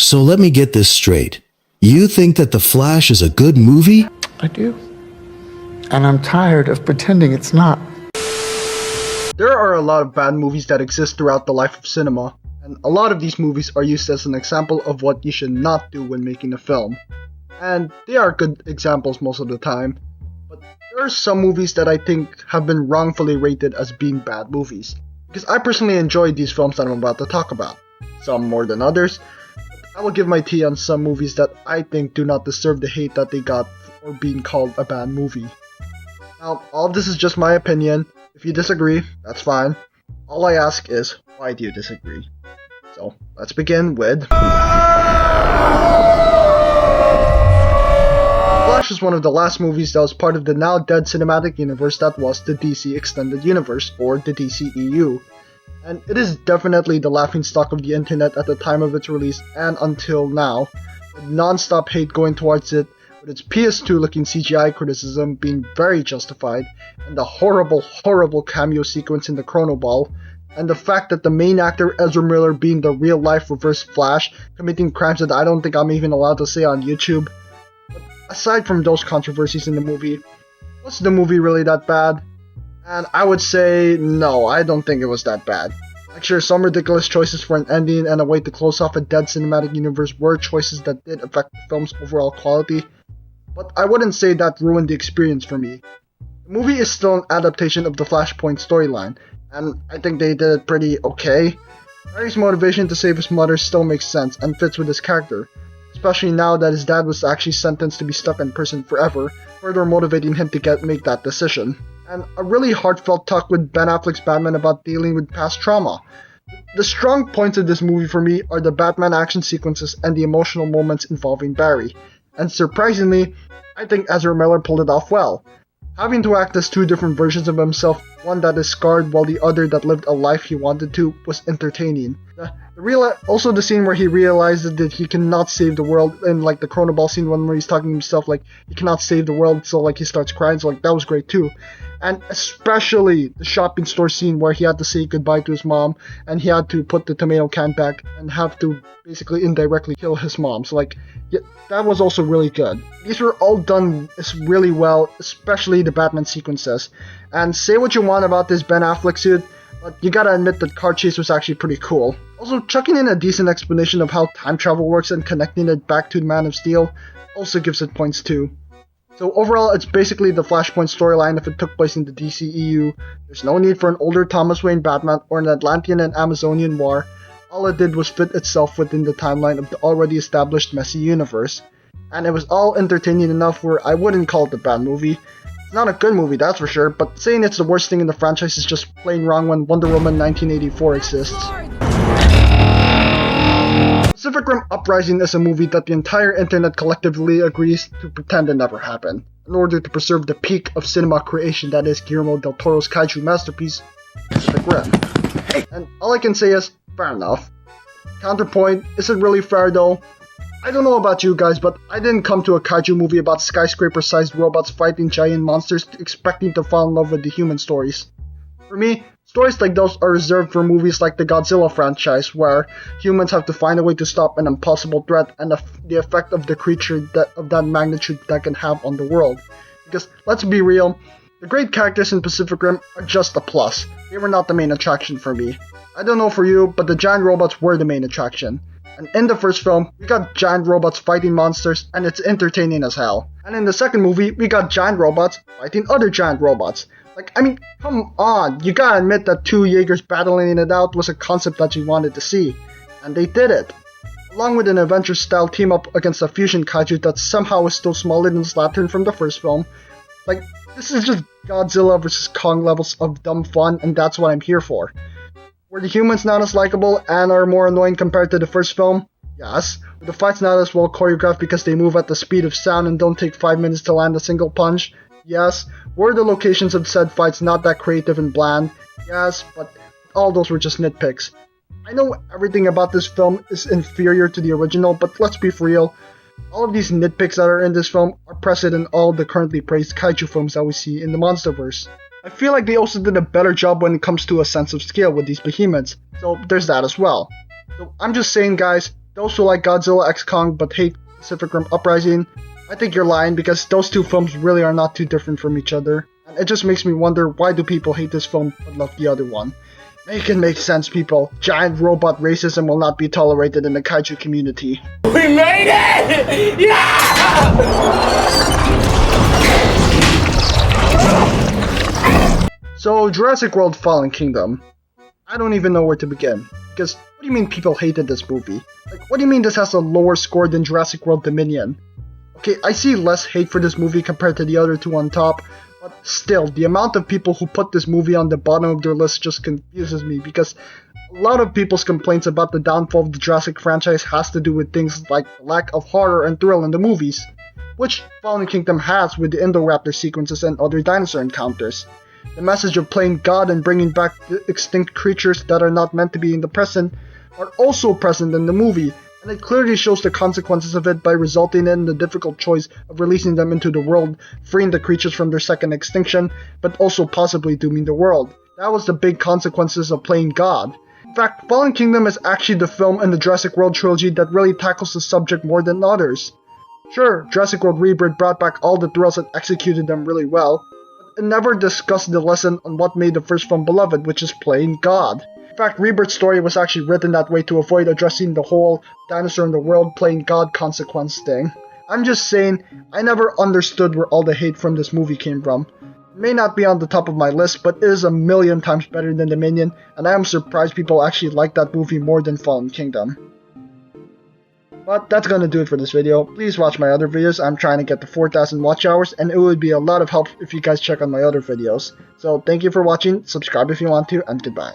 So let me get this straight. You think that The Flash is a good movie? I do. And I'm tired of pretending it's not. There are a lot of bad movies that exist throughout the life of cinema, and a lot of these movies are used as an example of what you should not do when making a film. And they are good examples most of the time, but there are some movies that I think have been wrongfully rated as being bad movies, because I personally enjoy these films that I'm about to talk about, some more than others. I will give my tea on some movies that I think do not deserve the hate that they got for being called a bad movie. Now, all of this is just my opinion. If you disagree, that's fine. All I ask is, why do you disagree? So, let's begin with... Flash is one of the last movies that was part of the now dead cinematic universe that was the DC Extended Universe, or the DCEU. And it is definitely the laughingstock of the internet at the time of its release and until now, with non-stop hate going towards it, with its PS2 looking CGI criticism being very justified, and the horrible cameo sequence in the Chrono Ball, and the fact that the main actor Ezra Miller being the real life Reverse Flash, committing crimes that I don't think I'm even allowed to say on YouTube. But aside from those controversies in the movie, was the movie really that bad? And I would say, no, I don't think it was that bad. Like sure, some ridiculous choices for an ending and a way to close off a dead cinematic universe were choices that did affect the film's overall quality, but I wouldn't say that ruined the experience for me. The movie is still an adaptation of the Flashpoint storyline, and I think they did it pretty okay. Barry's motivation to save his mother still makes sense and fits with his character, especially now that his dad was actually sentenced to be stuck in prison forever, further motivating him to make that decision. And a really heartfelt talk with Ben Affleck's Batman about dealing with past trauma. The strong points of this movie for me are the Batman action sequences and the emotional moments involving Barry. And surprisingly, I think Ezra Miller pulled it off well. Having to act as two different versions of himself, one that is scarred while the other that lived a life he wanted to, was entertaining. Also the scene where he realizes that he cannot save the world, in like the Chrono Ball scene where he's talking to himself like he cannot save the world, so like he starts crying, so like that was great too. And especially the shopping store scene where he had to say goodbye to his mom and he had to put the tomato can back and have to basically indirectly kill his mom. So like, yeah, that was also really good. These were all done really well, especially the Batman sequences. And say what you want about this Ben Affleck suit, but you gotta admit that car chase was actually pretty cool. Also, chucking in a decent explanation of how time travel works and connecting it back to Man of Steel also gives it points too. So overall, it's basically the Flashpoint storyline if it took place in the DCEU. There's no need for an older Thomas Wayne Batman or an Atlantean and Amazonian war. All it did was fit itself within the timeline of the already established messy universe. And it was all entertaining enough where I wouldn't call it a bad movie. It's not a good movie, that's for sure, but saying it's the worst thing in the franchise is just plain wrong when Wonder Woman 1984 exists. Pacific Rim Uprising is a movie that the entire internet collectively agrees to pretend it never happened, in order to preserve the peak of cinema creation that is Guillermo del Toro's kaiju masterpiece, Pacific Rim. And all I can say is, fair enough. Counterpoint, is it really fair though? I don't know about you guys, but I didn't come to a kaiju movie about skyscraper-sized robots fighting giant monsters expecting to fall in love with the human stories. For me, stories like those are reserved for movies like the Godzilla franchise, where humans have to find a way to stop an impossible threat and the effect of the creature of that magnitude that can have on the world. Because, let's be real, the great characters in Pacific Rim are just a plus. They were not the main attraction for me. I don't know for you, but the giant robots were the main attraction. And in the first film, we got giant robots fighting monsters, and it's entertaining as hell. And in the second movie, we got giant robots fighting other giant robots. Like, I mean, come on, you gotta admit that two Jaegers battling it out was a concept that you wanted to see. And they did it. Along with an Avengers-style team-up against a fusion kaiju that somehow is still smaller than Slattern from the first film. Like, this is just Godzilla vs. Kong levels of dumb fun, and that's what I'm here for. Were the humans not as likable and are more annoying compared to the first film? Yes. Were the fights not as well choreographed because they move at the speed of sound and don't take 5 minutes to land a single punch? Yes. Were the locations of said fights not that creative and bland? Yes, but all those were just nitpicks. I know everything about this film is inferior to the original, but let's be for real. All of these nitpicks that are in this film are present in all the currently praised kaiju films that we see in the Monsterverse. I feel like they also did a better job when it comes to a sense of scale with these behemoths, so there's that as well. So I'm just saying guys, those who like Godzilla x Kong but hate Pacific Rim Uprising, I think you're lying because those two films really are not too different from each other. And it just makes me wonder, why do people hate this film but love the other one? Make it make sense, people. Giant robot racism will not be tolerated in the kaiju community. We made it! Yeah! So, Jurassic World Fallen Kingdom. I don't even know where to begin. Because, what do you mean people hated this movie? Like, what do you mean this has a lower score than Jurassic World Dominion? Okay, I see less hate for this movie compared to the other two on top, but still, the amount of people who put this movie on the bottom of their list just confuses me, because a lot of people's complaints about the downfall of the Jurassic franchise has to do with things like the lack of horror and thrill in the movies, which Fallen Kingdom has with the Indoraptor sequences and other dinosaur encounters. The message of playing God and bringing back the extinct creatures that are not meant to be in the present are also present in the movie, and it clearly shows the consequences of it by resulting in the difficult choice of releasing them into the world, freeing the creatures from their second extinction, but also possibly dooming the world. That was the big consequences of playing God. In fact, Fallen Kingdom is actually the film in the Jurassic World trilogy that really tackles the subject more than others. Sure, Jurassic World Rebirth brought back all the thrills and executed them really well, but it never discussed the lesson on what made the first film beloved, which is playing God. In fact, Rebirth's story was actually written that way to avoid addressing the whole dinosaur in the world playing God consequence thing. I'm just saying, I never understood where all the hate from this movie came from. It may not be on the top of my list, but it is a million times better than Dominion, and I am surprised people actually like that movie more than Fallen Kingdom. But that's gonna do it for this video. Please watch my other videos. I'm trying to get to 4,000 watch hours, and it would be a lot of help if you guys check out my other videos. So thank you for watching, subscribe if you want to, and goodbye.